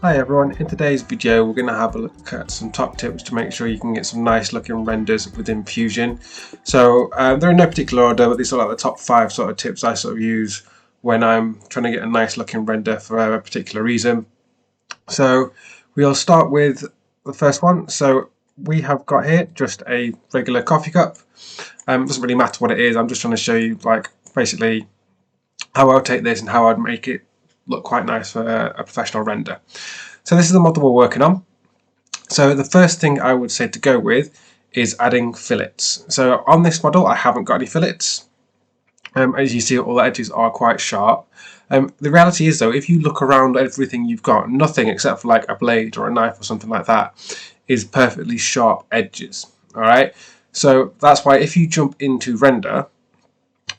Hi everyone, in today's video we're going to have a look at some top tips to make sure you can get some nice looking renders within Fusion. So they're in no particular order, but these are like the top 5 sort of tips I sort of use when I'm trying to get a nice looking render for a particular reason. So we'll start with the first one. So we have got here just a regular coffee cup. Doesn't really matter what it is, I'm just trying to show you like basically how I'll take this and how I'd make it look quite nice for a professional render. So this is the model we're working on. So the first thing I would say to go with is adding fillets. So on this model I haven't got any fillets. As you see, all the edges are quite sharp. The reality is though, if you look around everything you've got, nothing except for like a blade or a knife or something like that is perfectly sharp edges. Alright, so that's why if you jump into render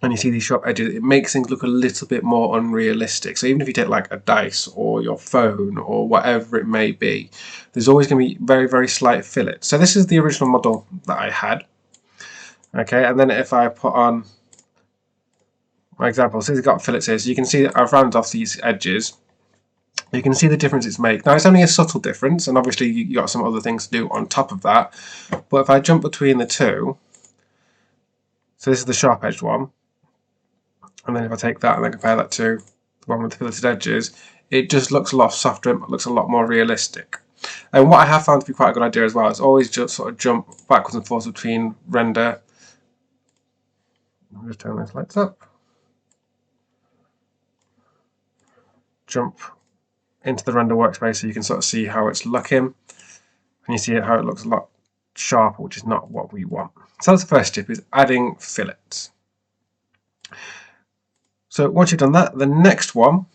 and you see these sharp edges, it makes things look a little bit more unrealistic. So even if you take like a dice or your phone or whatever it may be, there's always going to be very, very slight fillets. So this is the original model that I had. Okay, and then if I put on my example, so it's got fillets here, so you can see that I've rounded off these edges. You can see the difference it's made. Now it's only a subtle difference, and obviously you got some other things to do on top of that. But if I jump between the two, so this is the sharp edged one, and then if I take that and then compare that to the one with the filleted edges, it just looks a lot softer, it looks a lot more realistic. And what I have found to be quite a good idea as well is always just sort of jump backwards and forwards between render. I'll just turn those lights up. Jump into the render workspace so you can sort of see how it's looking. And you see how it looks a lot sharper, which is not what we want. So that's the first tip, is adding fillets. So once you've done that, the next one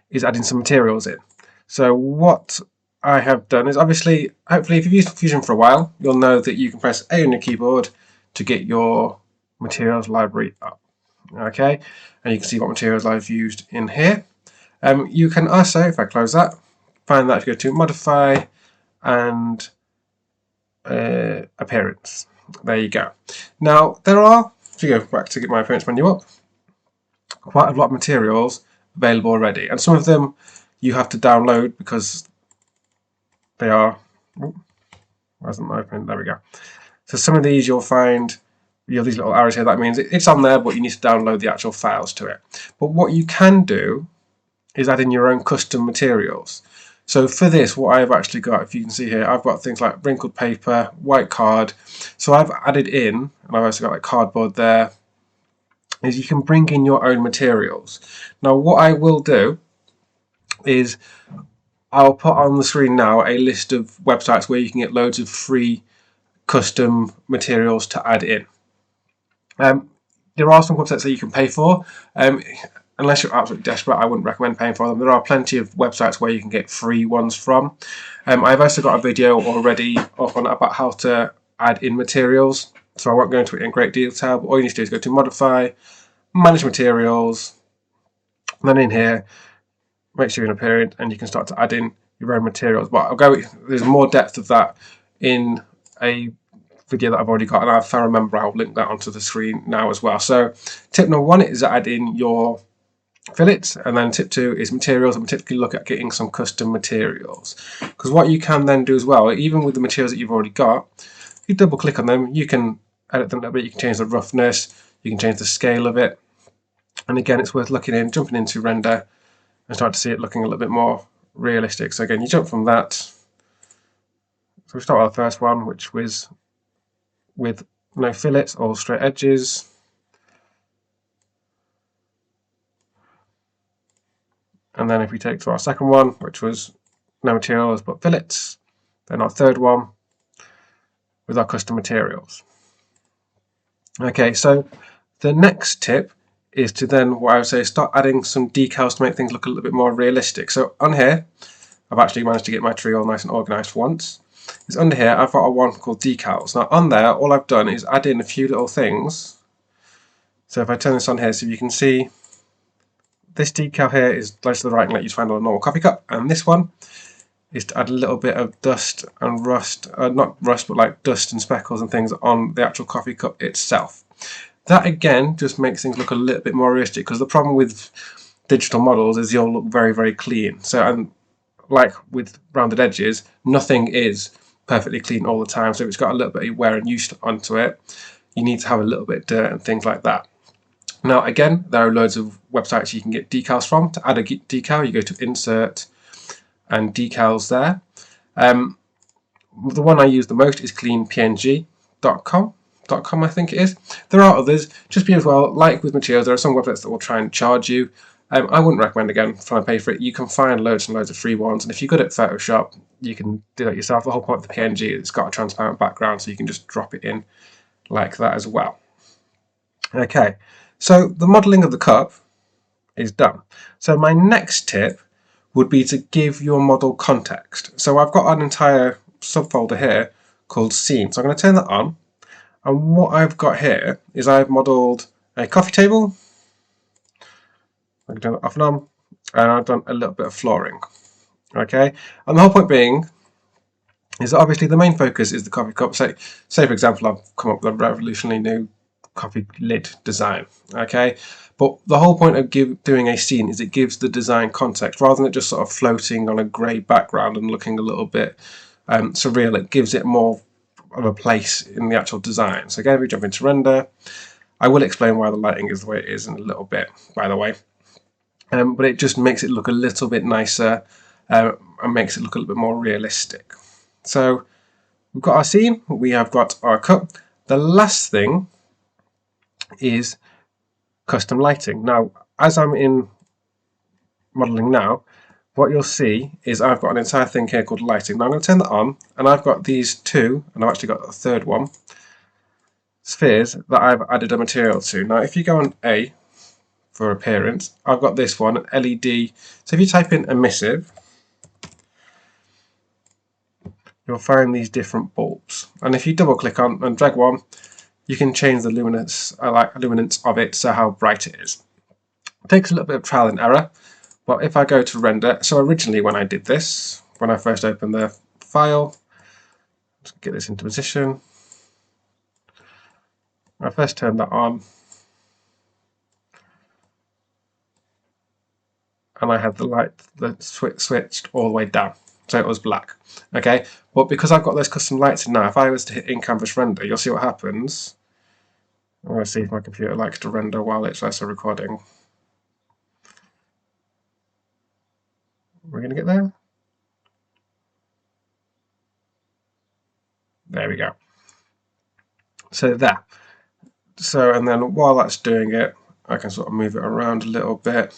is adding some materials in. So what I have done is obviously, hopefully if you've used Fusion for a while, you'll know that you can press A on your keyboard to get your materials library up. Okay, and you can see what materials I've used in here. You can also, if I close that, find that if you go to modify and appearance. There you go. Now there are, if you go back to get my appearance menu up, quite a lot of materials available already, and some of them you have to download because they are, wasn't open, there we go. So some of these you'll find, you have these little arrows here, that means it's on there, but you need to download the actual files to it. But what you can do is add in your own custom materials. So for this, what I've actually got, if you can see here, I've got things like wrinkled paper, white card. So I've added in, and I've also got like cardboard there, is you can bring in your own materials. Now what I will do is I'll put on the screen now a list of websites where you can get loads of free custom materials to add in. There are some websites that you can pay for. Unless you're absolutely desperate, I wouldn't recommend paying for them. There are plenty of websites where you can get free ones from. I've also got a video already up on about how to add in materials, so I won't go into it in great detail, but all you need to do is go to modify, manage materials, and then in here, make sure you're in appearance, and you can start to add in your own materials. But there's more depth of that in a video that I've already got, and if I remember, I'll link that onto the screen now as well. So tip number 1 is add in your fillets, and then tip 2 is materials, and particularly look at getting some custom materials, because what you can then do as well, even with the materials that you've already got, you double click on them, you can edit them a little bit, you can change the roughness, you can change the scale of it, and again it's worth looking in, jumping into render and start to see it looking a little bit more realistic. So again, you jump from that, so we start with the first one, which was with no fillets or straight edges. And then if we take to our second one, which was no materials but fillets, then our third one with our custom materials. Okay, so the next tip is to then, what I would say, start adding some decals to make things look a little bit more realistic. So on here, I've actually managed to get my tree all nice and organised for once. Is under here, I've got a one called decals. Now on there, all I've done is add in a few little things. So if I turn this on here, so you can see this decal here is close to the writing like you'd find on a normal coffee cup, and this one is to add a little bit of dust and rust, not rust, but like dust and speckles and things on the actual coffee cup itself. That again just makes things look a little bit more realistic, because the problem with digital models is you'll look very, very clean. So, and like with rounded edges, nothing is perfectly clean all the time. So if it's got a little bit of wear and use onto it, you need to have a little bit of dirt and things like that. Now, again, there are loads of websites you can get decals from. To add a decal, you go to Insert and Decals there. The one I use the most is cleanpng.com. I think it is. There are others. Just be as well, like with materials, there are some websites that will try and charge you. I wouldn't recommend, again, trying to pay for it. You can find loads and loads of free ones, and if you're good at Photoshop, you can do that yourself. The whole point of the PNG is it's got a transparent background, so you can just drop it in like that as well. Okay, so the modelling of the cup is done. So my next tip would be to give your model context. So I've got an entire subfolder here called Scene. So I'm going to turn that on. And what I've got here is I've modelled a coffee table. I can turn that off and on. And I've done a little bit of flooring. Okay, and the whole point being is that obviously the main focus is the coffee cup. Say for example, I've come up with a revolutionary new coffee lid design. Okay, but the whole point of doing a scene is it gives the design context rather than it just sort of floating on a grey background and looking a little bit surreal. It gives it more of a place in the actual design. So again, we jump into render. I will explain why the lighting is the way it is in a little bit, by the way. But it just makes it look a little bit nicer and makes it look a little bit more realistic. So we've got our scene, we have got our cup. The last thing is custom lighting. Now, as I'm in modeling now, what you'll see is I've got an entire thing here called lighting. Now I'm going to turn that on, and I've got these two, and I've actually got a third one, spheres that I've added a material to. Now, if you go on A for appearance, I've got this one, LED. So if you type in emissive, you'll find these different bulbs. And if you double click on and drag one, you can change the luminance of it, so how bright it is. It takes a little bit of trial and error, but if I go to render, so originally when I did this, when I first opened the file, let's get this into position. I first turned that on, and I had the light switched all the way down, so it was black. Okay, but because I've got those custom lights in now, if I was to hit in-canvas render, you'll see what happens. I'm going to see if my computer likes to render while it's also recording. We're going to get there. There we go. So there. So, and then while that's doing it, I can sort of move it around a little bit.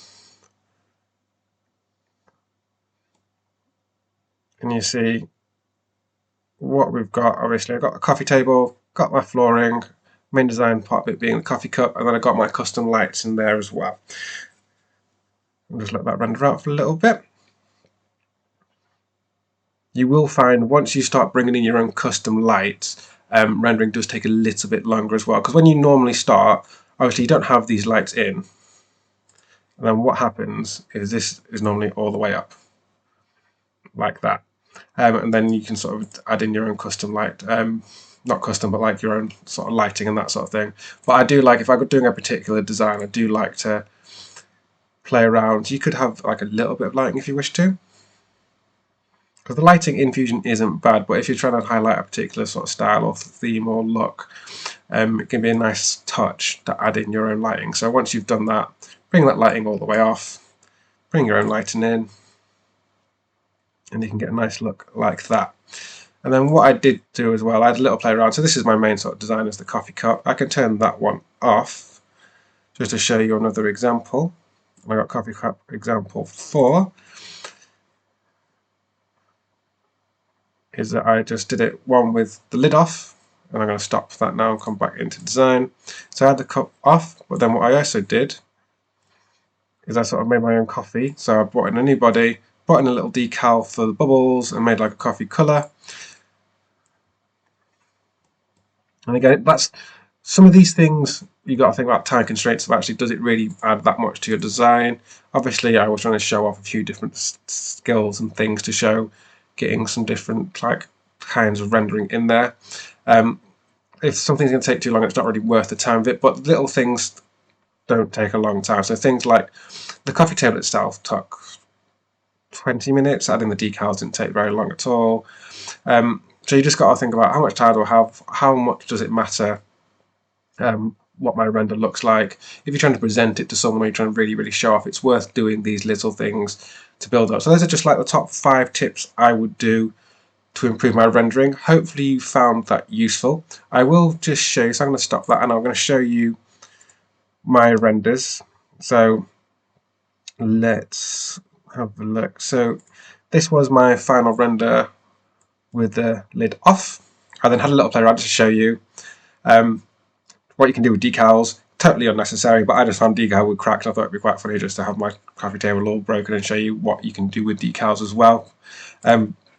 And you see what we've got. Obviously, I've got a coffee table, got my flooring, main design part of it being the coffee cup, and then I've got my custom lights in there as well. I'll just let that render out for a little bit. You will find once you start bringing in your own custom lights, rendering does take a little bit longer as well, because when you normally start, obviously you don't have these lights in, and then what happens is this is normally all the way up like that, and then you can sort of add in your own custom light, not custom but like your own sort of lighting and that sort of thing. But I do like, if I'm doing a particular design, I do like to play around. You could have like a little bit of lighting if you wish to, because the lighting in Fusion isn't bad, but if you're trying to highlight a particular sort of style or theme or look, it can be a nice touch to add in your own lighting. So once you've done that, bring that lighting all the way off, bring your own lighting in, and you can get a nice look like that. And then what I did do as well, I had a little play around. So this is my main sort of design, is the coffee cup. I can turn that one off just to show you another example. I got coffee cup example 4. Is that I just did it one with the lid off, and I'm going to stop that now and come back into design. So I had the cup off, but then what I also did is I sort of made my own coffee. So I brought in a new body, brought in a little decal for the bubbles, and made like a coffee colour. And again, that's some of these things you got to think about time constraints of actually, does it really add that much to your design? Obviously, I was trying to show off a few different skills and things to show getting some different like kinds of rendering in there. If something's going to take too long, it's not really worth the time of it. But little things don't take a long time. So things like the coffee table itself took 20 minutes. Adding the decals didn't take very long at all. So you just got to think about how much time do I have, how much does it matter what my render looks like. If you're trying to present it to someone, you're trying to really show off, it's worth doing these little things to build up. So those are just like the top 5 tips I would do to improve my rendering. Hopefully you found that useful. I will just show you, so I'm going to stop that and I'm going to show you my renders. So let's have a look. So this was my final render with the lid off. I then had a little play around to show you what you can do with decals. Totally unnecessary, but I just found decal would crack, so I thought it'd be quite funny just to have my coffee table all broken and show you what you can do with decals as well.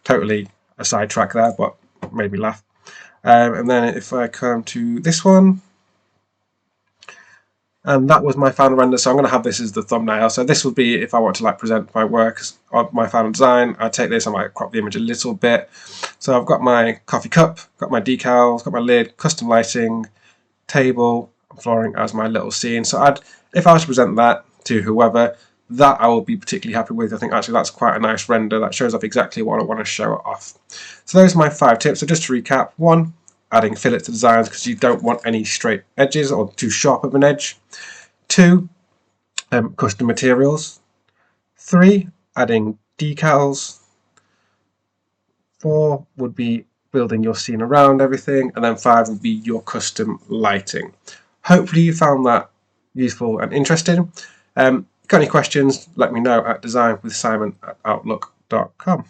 Totally a sidetrack there, but made me laugh. And then if I come to this one, and that was my final render, so I'm going to have this as the thumbnail. So this would be if I want to like present my work, my final design. I take this, I might crop the image a little bit. So I've got my coffee cup, got my decals, got my lid, custom lighting, table, flooring as my little scene. So if I was to present that to whoever, that I will be particularly happy with. I think actually that's quite a nice render that shows off exactly what I want to show off. So those are my 5 tips. So just to recap: 1, adding fillets to designs because you don't want any straight edges or too sharp of an edge. 2, custom materials. 3, adding decals. 4 would be building your scene around everything, and then 5 would be your custom lighting. Hopefully you found that useful and interesting. Got any questions, let me know at designwithsimon@outlook.com.